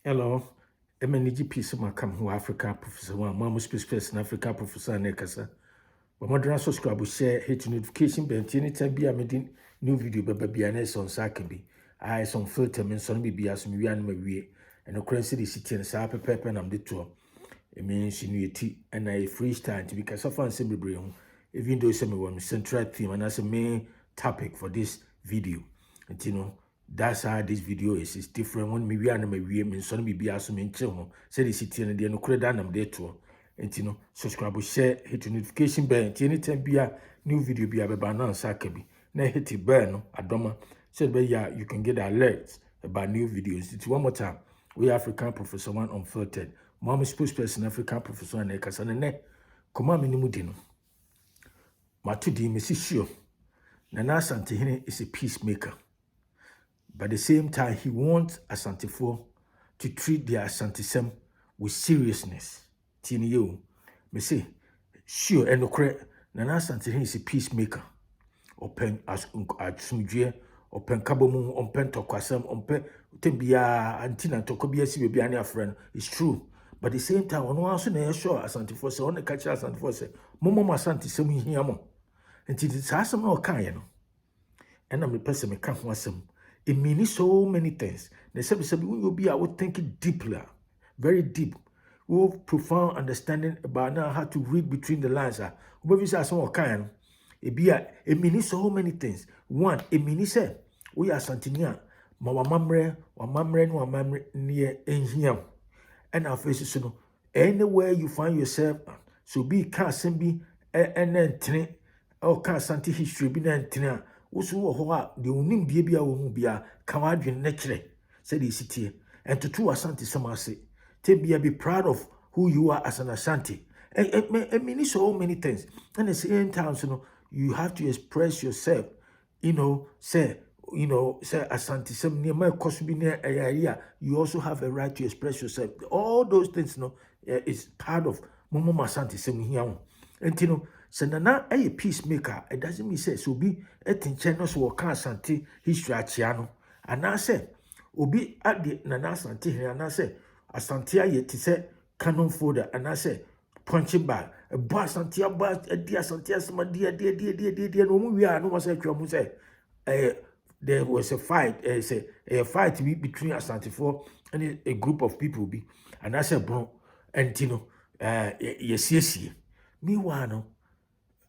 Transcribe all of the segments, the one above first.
Hello, MNG piece of my come who Africa Professor one, Mamma Space in Africa Professor Nekasa. But my subscribe share hit notification bell anytime be a meeting new video baby and on Sakabi. I some filter men son be as me and my way and the currency the city and Sapa Pepper and I'm the tour. It means you need tea and I freestyle because I found some bring even though some one central theme and that's a main topic for this video. And you know. That's how this video is. It's different when me and my way and son be as me chill. Say the city and the no credit and there too. And you know, subscribe, share, hit the notification bell. Anytime be a new video be a banana sakabi. Now hit the bell no adoma. Said by ya you can get alerts about new videos. It's one more time. We African Professor One Unfiltered. Mama spokesperson African Professor and Ekas and ne. Come on, minimudino. Matudi Missy sure. Nana Asantehene is a peacemaker. But at the same time, he wants Asantefuo to treat their Asantesem with seriousness. Tini you, me say, sure, and no correct. Nana Asantehene is a peacemaker. Open as sumdue, open kabomu, open tokwasem, open tembia, antina tokobia si baby and friend. It's true. But at the same time, on also na sure Asantefuo say, on the catch Asantefuo say, Momo Asantesem here mo. And it is awesome no kind, no. And I'm the person me can't want some. It means so many things. The sabi when you be, I would think it deeply, very deep. We have profound understanding about now how to read between the lines. Whoever says some kind, it means so many things. One, it means say we are Santinia, Mama Mamre, near in here. And our faces, you know, anywhere you find yourself, so be can't be and then train or can't Santi history be then train. Usu ho the unim bia wo bia kawa adwen nekere said the city and to true Asantesem ase be proud of who you are as an Asante. I mean so many things. And at the same time, you know, you have to express yourself, say Asantesem near my near area, you also have a right to express yourself. All those things, is part of Momo Asantesem here. And you know, so nana a peacemaker, it doesn't mean say so be a channels or Asante history achiano. And I say, Obi at the Nana Asante here, and I say, Asantea yet to say canon folder, and I say, punching bag, a bar Santia bar, a dear Santia, some dear, no we are no one say, there was a fight, a fight between Asantefuo and a group of people be, and I said, bro, and yes. Meanwhile, no,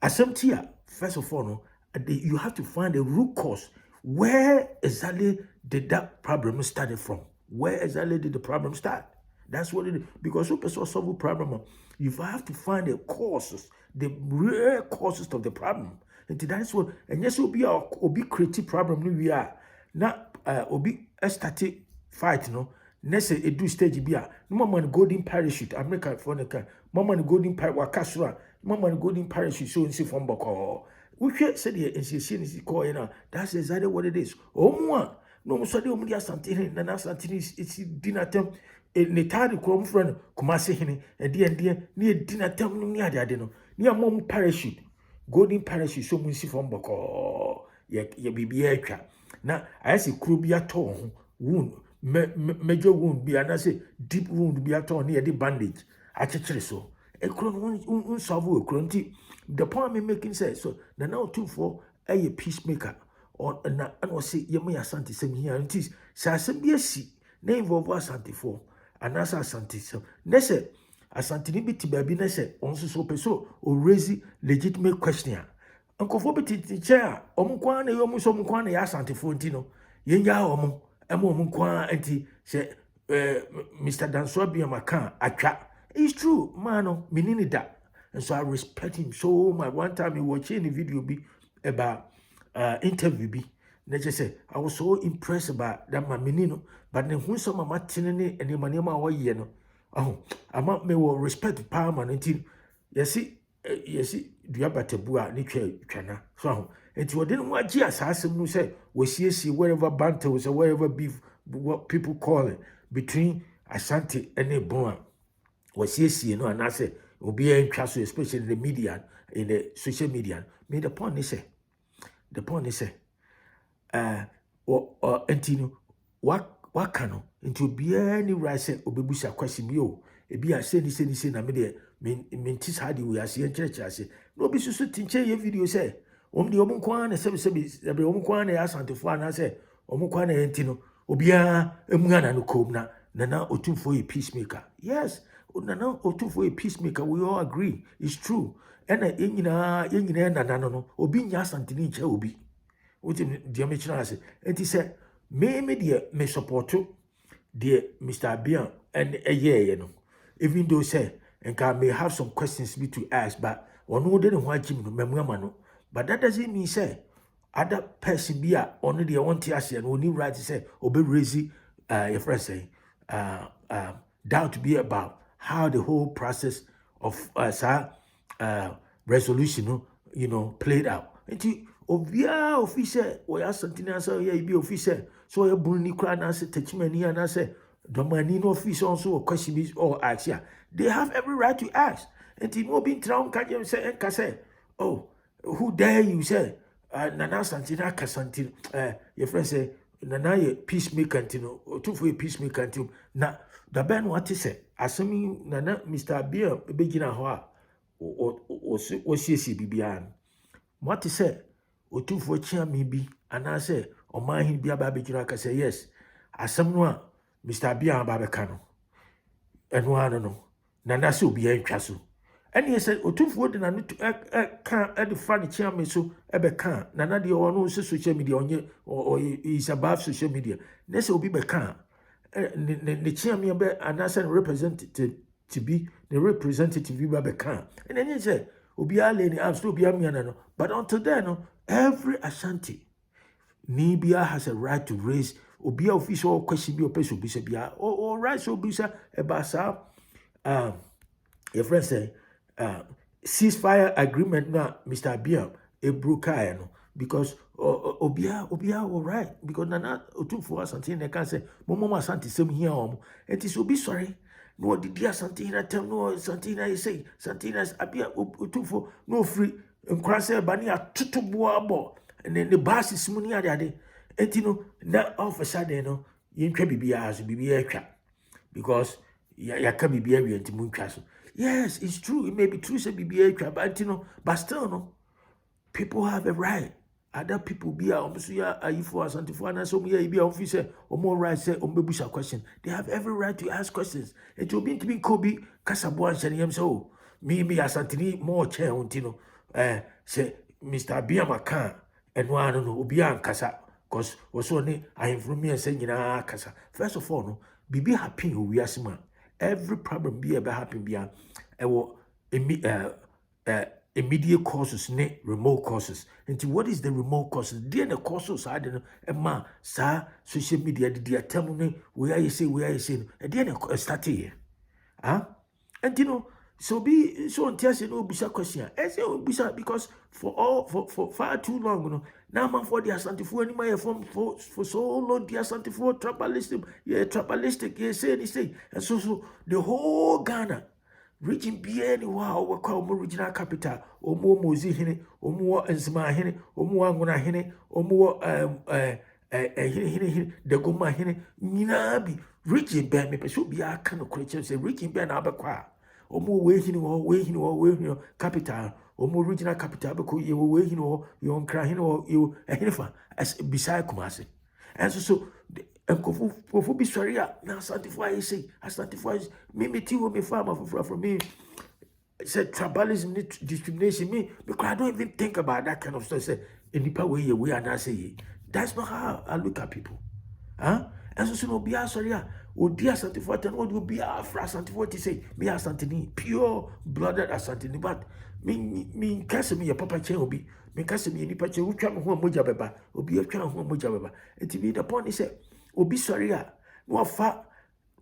Asantehene, first of all, no, you have to find the root cause. Where exactly did that problem started from? Where exactly did the problem start? That's what it is. Because super solve a problem, you have to find the causes, the real causes of the problem. And that's what, and yes, will be creative problem. We are not obi a static fight, no. Next, a do stage be a no man golden parachute. America for the car. Mama golden parachute. Mama golden parachute. So in see from Boko. We said the NCC is calling. That's exactly what it is. Oh, moi. No, so the only Asantehene, and Asantehene it's dinner time. A netari chrome friend, Kumasi Hene, and dear, near dinner time, near the adeno, near mom parachute. Golden parachute, so we see from Boko. Ye be a now, I see crew be a tone wound. Major wound be and I say deep wound be at all near the bandage. Actually, so a cron won't solve a cronty. The point me making says so. The now Otumfuo a peacemaker or and was say Yemi Asantesem here and it is Sasem be a sea name of Asantefuo and as Asantesem. Nesse Asantini be baby Nesse also so peso or raise legitimate question. Uncle Fobity chair, Omquan, Yomusomquan, Asantefuo Tino, Yenya Omo. Emo munkwa enti se Mr. Danswabi Makan atwa. It's true, mano, meaning that. And so I respect him so much. One time he watching the video be about interview be. And just say I was so impressed about that my menino, but then when some mama tinene and the manema wa no. Oh, I might me will respect power man until you see do you batabua ni chana. So and you didn't want to assassin who say we see wherever banter was or wherever beef what people call it between Asante and a bon was see and I say will be a class, especially in the media, in the social media. Made the point is say, or Antino, what wakano into obiara ni right say obebusa question bi o ebi a say ni na me de mentis hadi we ase enkyerɛkyerɛ ase na obi so tinche ye video say de omo kwa na sebe omo kwa na Asantefo ana say omo kwa na enti no obiara emuana no kom na Otumfuo a peacemaker. Yes, Nana Otumfuo a peacemaker. We all agree. It's true. And yenyina nana no obi nya asanteni nche obi. What the mention say? And he said, me dear me support dear Mr. Abian and a year, you know. Even though say and can may have some questions me to ask, but or no didn't want Jim no memory. But that doesn't mean say other person be a only the one tiasi and only right to say obe raising your friend say doubt to be about how the whole process of resolution played out. And obia officer or something else be officer so a bunny cry and say techmani and I say domani no officer also or question or ask yeah. They have every right to ask. And no being thrown can you say and say, oh, who dare you say Nana Santina Casantin your friend say Nana ye peacemaker tino or two for a peacemaker tino na the ben what to say assuming Nana Mr. Beer begin hoa or see bibian what to say Otumfuo chia maybe and I say or my hin be about begin I say yes as someone Mr. Beer Babacano and one no Nana so be a castle. And he said, Otumfuo de na can at the funny chairman so ebe can. Nana de or no social media on or is above social media. Nessa will be can. The chairman be an assent representative to be the representative be can. And then he said, Obia lady, I'm still be a miano. But until then, every Ashanti Nibia has a right to raise Obia official question be a person be or right so be about your friend say ceasefire agreement na Mr. Abiam e broke no because obia all right because Nana Otumfuo Asante na can say momo Asantesem here it is obi sorry no the dia Asante na tell no Asante na say Asante na Abia Otumfuo no free nkrase ba ne atotobo abo and then the basis mu ni ade etino na of a sudden no yentwa bibia so bibia atwa because ya ka bibia wi enti mu ntwa so. Yes, it's true. It may be true, say BBA, but still, no. People have a right. Other people be almost for Asantefuo and so be officer or more right say bush question. They have every right to ask questions. It will be to be Kobe Casabo and Shaniam so me Asanteni more chair untino say Mr. Biamaka and one no Ubia Casa because was only I inform me and saying Casa. First of all, no, be happy who we are. Every problem be about happen beyond immediate causes, remote causes. And what is the remote causes? The causes I don't know. Social media the terminal where you say and then start here. And so be so until no bisa question. I say bisa because for far too long, now man for the Asantefuo anymore for so long the Asantefuo tribalistic, say, and so the whole Ghana region be anywhere we call more regional capital, or more Mozihine, or more Enzima or more Angona Hine, or more the Goma Hine, Ninabi, region bear me, should be a kind of creature, say region bear Abaqua. Or more waiting capital, or more regional capital, because you were waiting or you on crying or you a hinifa as beside Kumasi. And so for be sorry, now Asantefuo I say, Asantefuo me tea me farmer from me. Said tribalism, discrimination, me because I don't even think about that kind of stuff. Say in the power we are not saying that's not how I look at people. And so no be sorry. O dear Asantefuo and what will be our Asantefuo to say me Asanteni, pure blooded Asanteni, but me cast me a papa chain will be me cast me any patch who come home moja beba, or be a crown home moja beba. And to be the point is o be sorry, no far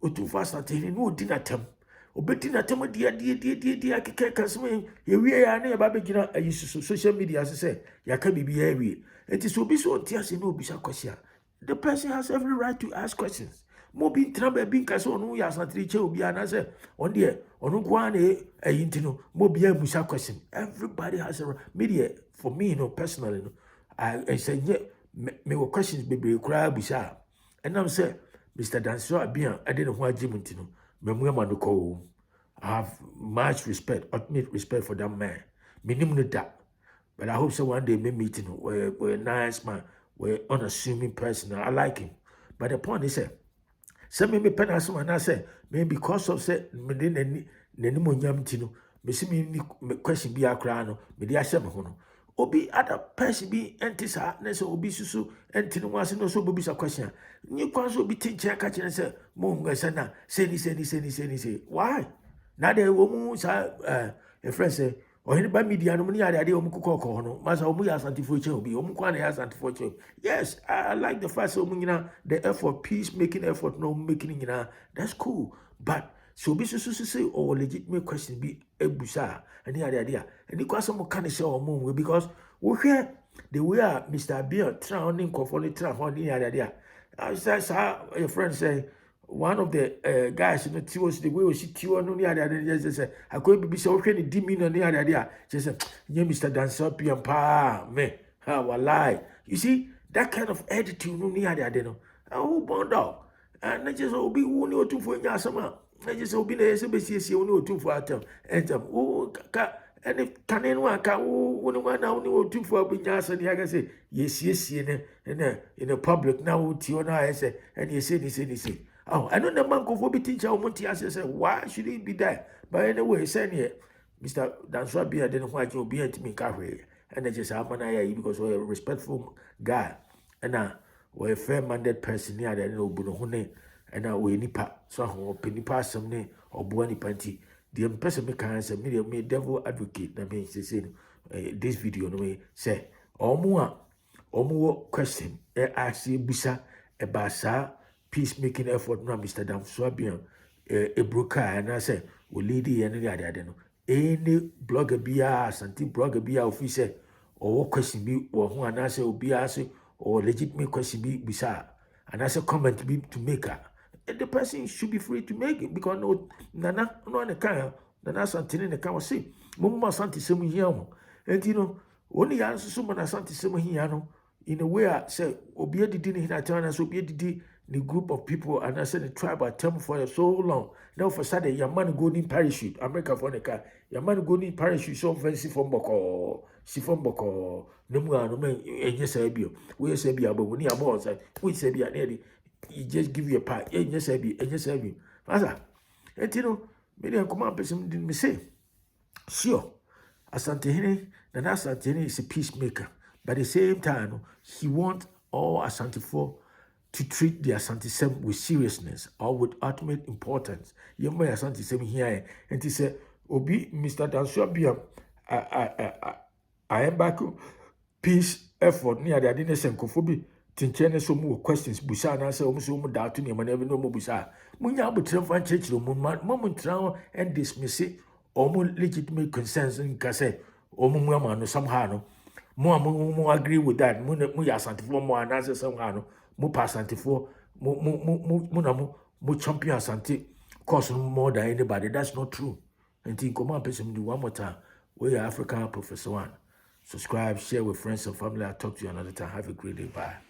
or too fast Asanteni, no dinner term. O betting at them, dear, Casme, here we are near Babagina, I use social media as I say, Yakabi be heavy. It is so be so tears in no bisa question. The person has every right to ask questions. Mo bin trambe bin kaso no ya santriche obi anase on there onu kwane ayintino mo bia musa question. Everybody has a media for me personally I say me questions be kura busa and I'm say Mr. Danso Abian, I didn't want Jimantino, Memuamano. I have much respect, ultimate respect for that man. Minimum that. But I hope so one day me meeting we're a nice man, we're unassuming person. I like him. But the point is, some me pen as man, I say, maybe because of say, me didn't any tino, me see me question be a crown, me the asem hono. Obi other person be antis hardness or obi susu, and tino was no so be a question. You can't be teaching catching and say, Munga sana, say. Why? Now the woman, a friend say, or anybody media no money idea omukoko no masa omu ya Asantefuo che obi omu kwa na ya Asantefuo che. Yes, I like the fact that the effort, peace making effort, no making that's cool. But so be so say or legitimate question be ebusa and the idea. And the question mo can say omu because we hear the way Mr. Bill training conforming the idea. I said, your friend say one of the guys in the teams, the way we see Tio no near the just say, I could be so okay, demeanor near the idea. Just say, Mr. Dansopi and Pa, me, how I lie. You see, that kind of attitude no near the idea. Oh, bondo. And I just be only Otumfuo Yasama. I just be the SBC only Otumfuo atem. And oh, and if can anyone can one now only Otumfuo Yasa, the other say, yes, in the public now, Tio, I say, and he say. Oh, I know the man go for be teacher Monty say, why should he be there? But anyway, saying here, Mr. Danso Bia didn't want you be at me carry. And I just have an because we're a respectful guy. And we're a fair-minded person here that no Bunohune, and we nipa, so penny pass some name or buoni panty. The person make answer me devil advocate. That means they say this video no way say, Omo question, actually bisa, a basa. Peacemaking effort no Mr. Danso Abian a broker and I say we lady and the other no any blogger be something blogger be officer or question be or who and I say be ask or legitimate question be bizarre and I say comment be to make her the person should be free to make it because no nana no an account nana something in the can say mumma Asantesem here and you know only answer someone Asantesem here no in a way I say obi did in that time so obi did the group of people and I said the tribe are term for so long. Now for sudden your man go in parachute. America for the car. Your man go in parachute so fancy from Boko. Si from Boko. No more no man and yes I be. We say be about when you are born. We say be nearly. You just give you a part. And yes I be. And yes I be. Master. And you know, many a command person didn't me say. Sure. Asantehene, Nana Asantehene is a peacemaker. But at the same time, he wants all Asantefuo to treat the Asantesem with seriousness or with ultimate importance. You may Asantesem here, and he said, Obi, Mr. Danso Abian, I am back peace effort near the Adina Senkophobia. Tinchene so more questions, Busa, and answer almost so doubt to him, and never know Busa. Munya would triumph church, moment trial and dismiss it, or more legitimate concerns in Casse, or Mumma, somehow. More agree with that. Muya Asantefuo more and answer somehow. Mo Asantefuo, mo champion Asante cost more than anybody. That's not true. And think come on, person do one more time. We are African Professor One. Subscribe, share with friends and family. I'll talk to you another time. Have a great day. Bye.